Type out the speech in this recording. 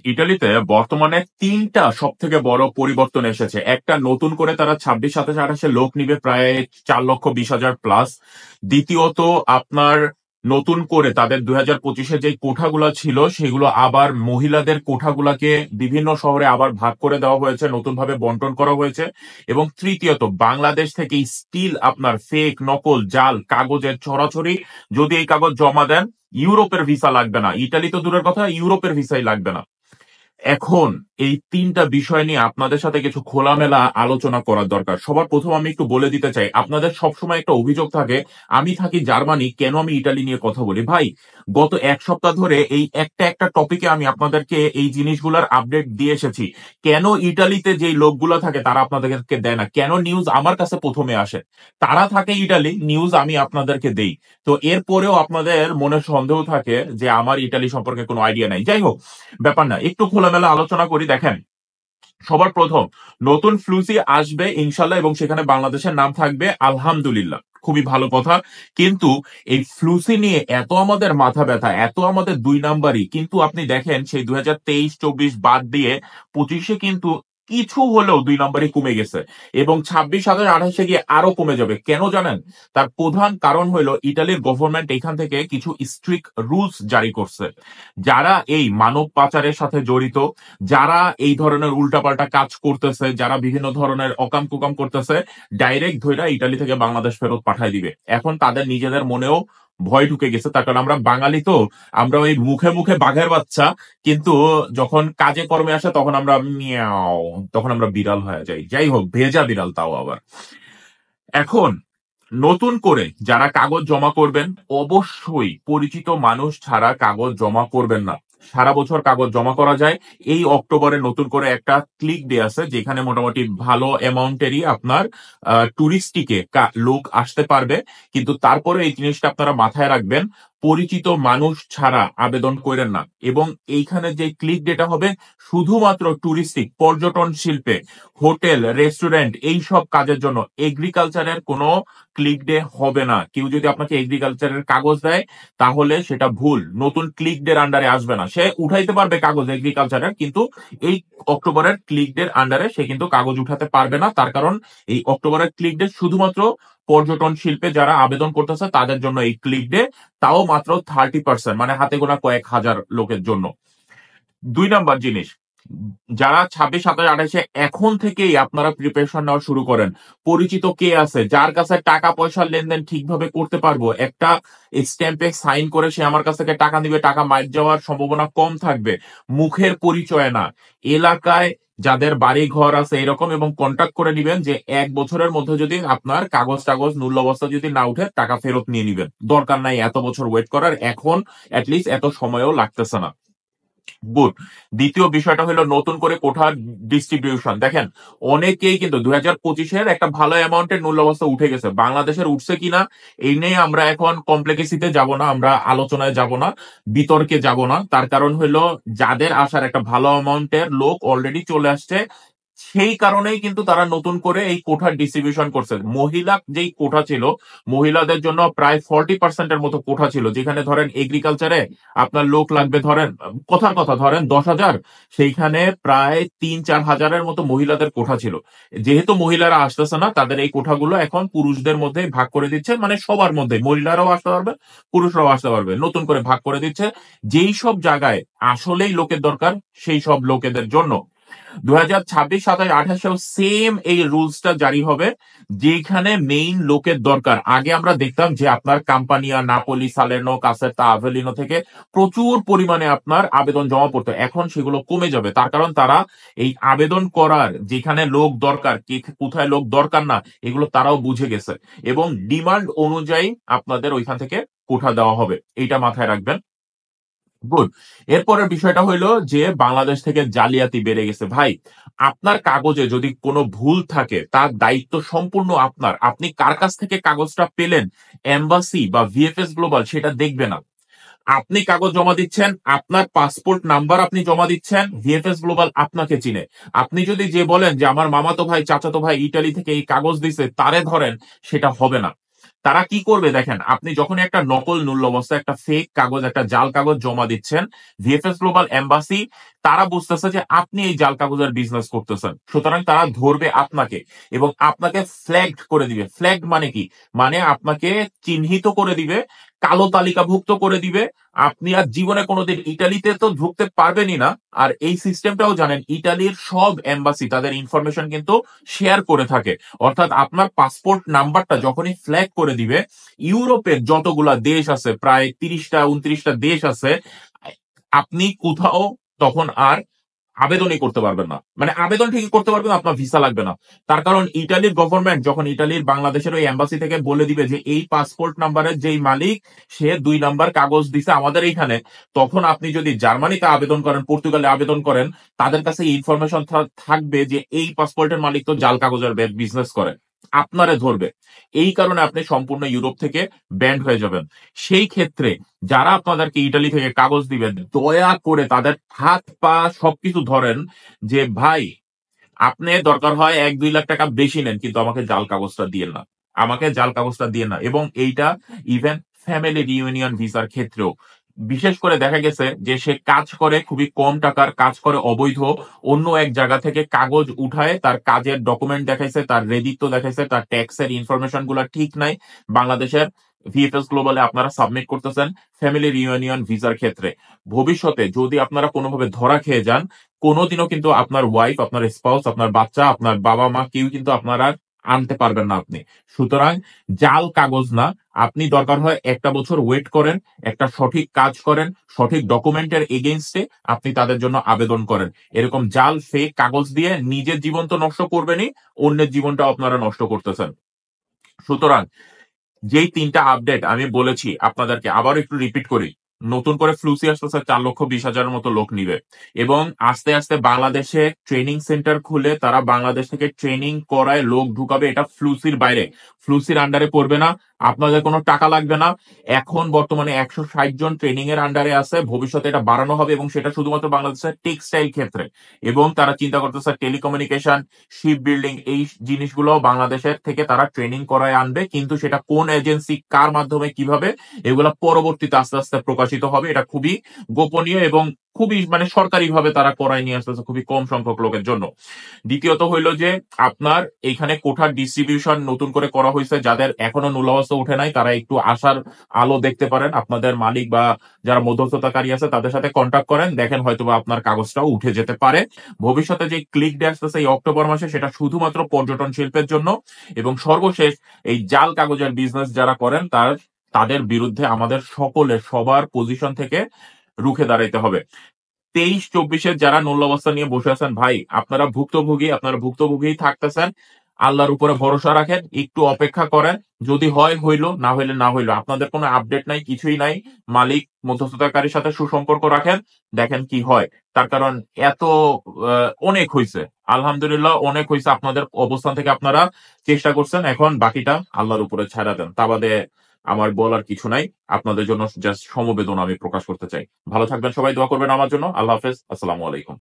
ইটালিতে বর্তমানে তিনটা সব থেকে বড় পরিবর্তন এসেছে। একটা, নতুন করে তারা 26, 27, 28 লোক নিবে প্রায় 4,20,000 প্লাস। দ্বিতীয়ত, আপনার নতুন করে তাদের 2025-এ যে কোঠাগুলো ছিল সেগুলো আবার মহিলাদের কোঠাগুলাকে বিভিন্ন শহরে আবার ভাগ করে দেওয়া হয়েছে, নতুন ভাবে বন্টন করা হয়েছে। এবং তৃতীয়ত, বাংলাদেশ থেকে স্টিল আপনার ফেক, নকল, জাল কাগজের ছড়াছড়ি। যদি এই কাগজ জমা দেন, ইউরোপের ভিসা লাগবে না, ইটালি তো দূরের কথা, ইউরোপের ভিসাই লাগবে না। এখন এই তিনটা বিষয় নিয়ে আপনাদের সাথে কিছু খোলামেলা আলোচনা করার দরকার। সবার প্রথম আমি একটু বলে দিতে চাই, আপনাদের সবসময় একটা অভিযোগ থাকে, আমি থাকি জার্মানি, কেন আমি ইটালি নিয়ে কথা বলি। ভাই, গত এক সপ্তাহ ধরে এই একটা একটা টপিকে আমি আপনাদেরকে এই জিনিসগুলোর আপডেট দিয়ে এসেছি। কেন ইটালিতে যেই লোকগুলো থাকে তারা আপনাদেরকে দেয় না, কেন নিউজ আমার কাছে প্রথমে আসে। তারা থাকে ইটালি, নিউজ আমি আপনাদেরকে দেই। তো এরপরেও আপনাদের মনে সন্দেহ থাকে যে আমার ইটালি সম্পর্কে কোনো আইডিয়া নাই। যাই হোক, ব্যাপার না, একটু খোলামেলা আলোচনা করি। দেখেন, সবার প্রথম, নতুন ফ্লুসি আসবে ইনশাল্লাহ, এবং সেখানে বাংলাদেশের নাম থাকবে আলহামদুলিল্লাহ, খুবই ভালো কথা। কিন্তু এই ফ্লুসি নিয়ে এত আমাদের মাথা ব্যথা, এত আমাদের দুই নাম্বারই, কিন্তু আপনি দেখেন সেই 2023-24 বাদ দিয়ে 25-এ কিন্তু কিছু হলেও দুই নাম্বারই কমে গেছে, এবং 26, 27, 28-এ গিয়ে আরো কমে যাবে। কেন জানেন? তার প্রধান কারণ হলো ইটালির গভর্নমেন্ট এখান থেকে কিছু স্ট্রিক্ট রুলস জারি করছে। যারা এই মানব পাচারের সাথে জড়িত, যারা এই ধরনের উল্টাপাল্টা কাজ করতেছে, যারা বিভিন্ন ধরনের অকাম কুকাম করতেছে, ডাইরেক্ট ধইরা ইটালি থেকে বাংলাদেশ ফেরত পাঠায় দিবে। এখন তাদের নিজেদের মনেও ভয় ঢুকে গেছে, তার কারণ আমরা বাঙালি তো, আমরা ওই মুখে মুখে বাঘের বাচ্চা, কিন্তু যখন কাজে কর্মে আসে তখন আমরা মিয়াও, তখন আমরা বিড়াল হয়ে যাই। যাই হোক, ভেজা বিড়াল তাও আবার। এখন নতুন করে যারা কাগজ জমা করবেন, অবশ্যই পরিচিত মানুষ ছাড়া কাগজ জমা করবেন না। সারা বছর কাগজ জমা করা যায়। এই অক্টোবরে নতুন করে একটা ক্লিক ডে আছে, যেখানে মোটামুটি ভালো অ্যামাউন্টেরই আপনার টুরিস্টিকে লোক আসতে পারবে। কিন্তু তারপরে এই জিনিসটা আপনারা মাথায় রাখবেন, পরিচিত মানুষ ছাড়া আবেদন করেন না। এবং এইখানে যে ক্লিক ডেটা হবে শুধুমাত্র টুরিস্টিক, পর্যটন শিল্পে, হোটেল, রেস্টুরেন্ট, এই সব কাজের জন্য। এগ্রিকালচারের কোনো ক্লিক ডে হবে না। কেউ যদি আপনাকে এগ্রিকালচারের কাগজ দেয় তাহলে সেটা ভুল, নতুন ক্লিক ডের আন্ডারে আসবে না। সে উঠাইতে পারবে কাগজ এগ্রিকালচারের, কিন্তু এই অক্টোবরের ক্লিক ডের আন্ডারে সে কিন্তু কাগজ উঠাতে পারবে না। তার কারণ এই অক্টোবরের ক্লিক ডে শুধুমাত্র পর্যটন শিল্পে যারা আবেদন করতেছে তাদের জন্য এই ক্লিক ডে, তাও মাত্র 30%, মানে হাতে গোনা কয়েক হাজার লোকের জন্য। দুই নাম্বার জিনিস, যারা 26, 27, 28-এ এখন থেকেই আপনারা প্রিপারেশন নেওয়া শুরু করেন। পরিচিত কে আছে যার কাছে টাকা পয়সার লেনদেন ঠিকভাবে করতে পারবো, একটা স্ট্যাম্পে সাইন করে সে আমার কাছ থেকে টাকা নিবে, টাকা মাইর যাওয়ার সম্ভাবনা কম থাকবে। মুখের পরিচয় না, এলাকায় যাদের বাড়ি ঘর আছে এরকম, এবং কন্ট্যাক্ট করে নিবেন যে 1 বছরের মধ্যে যদি আপনার কাগজ টাগজ মূল্য অবস্থা যদি না উঠে টাকা ফেরত নিয়ে নিবেন। দরকার নাই এত বছর ওয়েট করার, এখন অ্যাটলিস্ট এত সময়ও লাগতেছে না। গুড। দ্বিতীয় বিষয়টা হলো নতুন করে কোঠার ডিস্ট্রিবিউশন। দেখেন, অনেকেই কিন্তু 2025-এর একটা ভালো অ্যামাউন্টের মূল্য অবস্থা উঠে গেছে, বাংলাদেশের উঠছে কিনা এই নিয়ে আমরা এখন কমপ্লেক্সিতে যাব না, আমরা আলোচনায় যাব না, বিতর্কে যাব না। তার কারণ হলো যাদের আসার একটা ভালো অ্যামাউন্টের লোক অলরেডি চলে আসছে, সেই কারণেই কিন্তু তারা নতুন করে এই কোঠার ডিস্ট্রিবিউশন করছে। মহিলা যেই কোঠা ছিল, মহিলাদের জন্য প্রায় 40%-এর মতো কোঠা ছিল, যেখানে ধরেন এগ্রিকালচারে আপনার লোক লাগবে, ধরেন কথার কথা ধরেন 10,000, সেইখানে প্রায় 3-4 হাজারের মতো মহিলাদের কোঠা ছিল। যেহেতু মহিলারা আসতেছে না, তাদের এই কোঠাগুলো এখন পুরুষদের মধ্যে ভাগ করে দিচ্ছে, মানে সবার মধ্যে, মহিলারাও আসতে পারবে, পুরুষরাও আসতে পারবে, নতুন করে ভাগ করে দিচ্ছে। যেই সব জায়গায় আসলেই লোকের দরকার সেই সব লোকেদের জন্য 2026, 27, 28-এও সেম এই রুলসটা জারি হবে। যেখানে মেইন লোকের দরকার, আগে আমরা দেখতাম যে আপনার কাম্পানিয়া, নাপোলি, সালের্নো, কাসেরতা, আভেলিনো থেকে প্রচুর পরিমাণে আপনার আবেদন জমা পড়তো, এখন সেগুলো কমে যাবে। তার কারণ তারা এই আবেদন করার যেখানে লোক দরকার, কোথায় লোক দরকার না, এগুলো তারাও বুঝে গেছে, এবং ডিমান্ড অনুযায়ী আপনাদের ওইখান থেকে কোঠা দেওয়া হবে, এইটা মাথায় রাখবেন। গুড। এরপরের বিষয়টা হইলো যে বাংলাদেশ থেকে জালিয়াতি বেড়ে গেছে। ভাই, আপনার কাগজে যদি কোনো ভুল থাকে তার দায়িত্ব সম্পূর্ণ আপনার। আপনি কার কাছ থেকে কাগজটা পেলেন, এম্বাসি বা ভিএফএস গ্লোবাল, সেটা দেখবে না। আপনি কাগজ জমা দিচ্ছেন, আপনার পাসপোর্ট নাম্বার আপনি জমা দিচ্ছেন, ভিএফএস গ্লোবাল আপনাকে চিনে। আপনি যদি যে বলেন যে আমার মামাতো ভাই, চাচাতো ভাই ইটালি থেকে এই কাগজ দিছে তারে ধরেন, সেটা হবে না। তারা কি করবে দেখেন, আপনি যখন একটা নকল মূল্য অবস্থা, একটা ফেক কাগজ, একটা জাল কাগজ জমা দিচ্ছেন, ভিএফএস গ্লোবাল, এম্বাসি তারা বুঝতেছে যে আপনি এই জাল কাগজের বিজনেস করতেছেন, সুতরাং তারা ধরবে আপনাকে এবং আপনাকে ফ্ল্যাগড করে দিবে। ফ্ল্যাগড মানে কি? মানে আপনাকে চিহ্নিত করে দিবে, কালো তালিকাভুক্ত করে দিবে। আপনি আর জীবনে কোনোদিন ইটালিতে তো ঢুকতে পারবেনই না। আর এই সিস্টেমটাও জানেন, ইটালির সব এম্বাসি তাদের ইনফরমেশন কিন্তু শেয়ার করে থাকে। অর্থাৎ আপনার পাসপোর্ট নাম্বারটা যখনই ফ্ল্যাগ করে দিবে, ইউরোপের যতগুলা দেশ আছে, প্রায় 30টা 29টা দেশ আছে, আপনি কোথাও তখন আর আবেদনই করতে পারবেন না। মানে আবেদন ঠিকই করতে পারবেন, আপনার ভিসা লাগবে না। তার কারণ ইটালির গভর্নমেন্ট যখন ইটালির বাংলাদেশের ওই এম্বাসি থেকে বলে দিবে যে এই পাসপোর্ট নাম্বারের যেই মালিক, সে 2 নাম্বার কাগজ দিছে আমাদের এইখানে, তখন আপনি যদি জার্মানিতে আবেদন করেন, পর্তুগালে আবেদন করেন, তাদের কাছে ইনফরমেশন থাকবে যে এই পাসপোর্টের মালিক তো জাল কাগজের বিজনেস করে, আপনারে ধরবে। এই কারণে আপনি সম্পূর্ণ ইউরোপ থেকে ব্যান্ড হয়ে যাবেন। সেই ক্ষেত্রে যারা আপনাদেরকে ইটালি থেকে কাগজ দিবে, দয়া করে তাদের হাত পা সবকিছু ধরেন যে ভাই, আপনি দরকার হয় 1-2 লাখ টাকা বেশি নেন, কিন্তু আমাকে জাল কাগজটা দিয়েন না। আমাকে জাল কাগজটা দিয়েন না। এবং এইটা ইভেন ফ্যামিলি রিউনিয়ন ভিসার ক্ষেত্রেও বিশেষ করে দেখা গেছে যে সে কাজ করে খুবই কম টাকার কাজ করে, অবৈধ, অন্য এক জায়গা থেকে কাগজ উঠায়, তার কাজের ডকুমেন্ট দেখাইছে, তার রেদিত্ব দেখাইছে, তার ট্যাক্সের ইনফরমেশন গুলা ঠিক নাই, বাংলাদেশের ভিএফএস গ্লোবালে আপনারা সাবমিট করতেছেন ফ্যামিলি রিউনিয়ন ভিসার ক্ষেত্রে। ভবিষ্যতে যদি আপনারা কোনোভাবে ধরা খেয়ে যান, কোনোদিনও কিন্তু আপনার ওয়াইফ, আপনার স্পাউস, আপনার বাচ্চা, আপনার বাবা মা কেউ কিন্তু আপনারা আনতে পারবেন না আপনি। সুতরাং জাল কাগজ না, আপনি দরকার হয় 1টা বছর ওয়েট করেন, একটা সঠিক কাজ করেন, সঠিক ডকুমেন্টের এগেইনস্টে আপনি তাদের জন্য আবেদন করেন। এরকম জাল ফেক কাগজ দিয়ে নিজের জীবন তো নষ্ট করবেনই, অন্যের জীবনটা আপনারা নষ্ট করতেছেন। সুতরাং যেই 3টা আপডেট আমি বলেছি আপনাদেরকে, আবার একটু রিপিট করি। নতুন করে ফ্লুসি আসতেছে, 4,20,000 মতো লোক নিবে এবং আস্তে আস্তে বাংলাদেশে ট্রেনিং সেন্টার খুলে তারা বাংলাদেশ থেকে ট্রেনিং করায় লোক ঢুকাবে। এটা ফ্লুসির বাইরে, ফ্লুসির আন্ডারে পড়বে না, আপনাদের কোনো টাকা লাগবে না। এখন বর্তমানে 160 জন ট্রেনিং এর আন্ডারে আছে, ভবিষ্যতে এটা বাড়ানো হবে এবং সেটা শুধুমাত্র বাংলাদেশের টেক্সটাইল ক্ষেত্রে। এবং তারা চিন্তা করতেছে টেলিকমিউনিকেশন, শিপ বিল্ডিং, এই জিনিসগুলো বাংলাদেশের থেকে তারা ট্রেনিং করায় আনবে। কিন্তু সেটা কোন এজেন্সি, কার মাধ্যমে, কিভাবে, এগুলা পরবর্তীতে আস্তে আস্তে প্রকাশিত হবে। এটা খুবই গোপনীয় এবং খুবই মানে সরকারিভাবে তারা করায় নিয়ে আসতেছে খুবই কম সংখ্যক লোকের জন্য। দ্বিতীয়ত হইল যে আপনার এইখানে কোঠার ডিস্ট্রিবিউশন নতুন করে করা হয়েছে। যাদের এখনো নুলাবস্থা উঠে নাই, তারা একটু আশার আলো দেখতে পারেন। আপনাদের মালিক বা যারা মধ্যস্থতাকারী আছে তাদের সাথে কন্ট্যাক্ট করেন, দেখেন হয়তোবা আপনার কাগজটাও উঠে যেতে পারে। ভবিষ্যতে যে ক্লিক ডে আসতেছে এই অক্টোবর মাসে, সেটা শুধুমাত্র পর্যটন শিল্পের জন্য। এবং সর্বশেষ, এই জাল কাগজের বিজনেস যারা করেন তাদের বিরুদ্ধে আমাদের সকলের সবার পজিশন থেকে রুখে দাঁড়াইতে হবে। 23-24-এর যারা নল্লাবস্থা নিয়ে বসে আছেন ভাই, আপনারা ভুক্তভোগী থাকতেছেন। আল্লাহর উপরে ভরসা রাখেন, একটু অপেক্ষা করেন। যদি হয় হইলো, না হইলে না হইলো। আপনাদের কোনো আপডেট নাই, কিছুই নাই। মালিক মধ্যস্থতাকারীর সাথে সুসম্পর্ক রাখেন, দেখেন কি হয়। তার কারণ এত অনেক হইছে, আলহামদুলিল্লাহ অনেক হইছে। আপনাদের অবস্থান থেকে আপনারা চেষ্টা করছেন, এখন বাকিটা আল্লাহর উপরে ছাড়া দেন। তা বাদে আমার বলার কিছু নাই। আপনাদের জন্য জাস্ট সমবেদনা আমি প্রকাশ করতে চাই। ভালো থাকবেন সবাই, দোয়া করবেন আমার জন্য। আল্লাহ হাফেজ, আসসালামু আলাইকুম।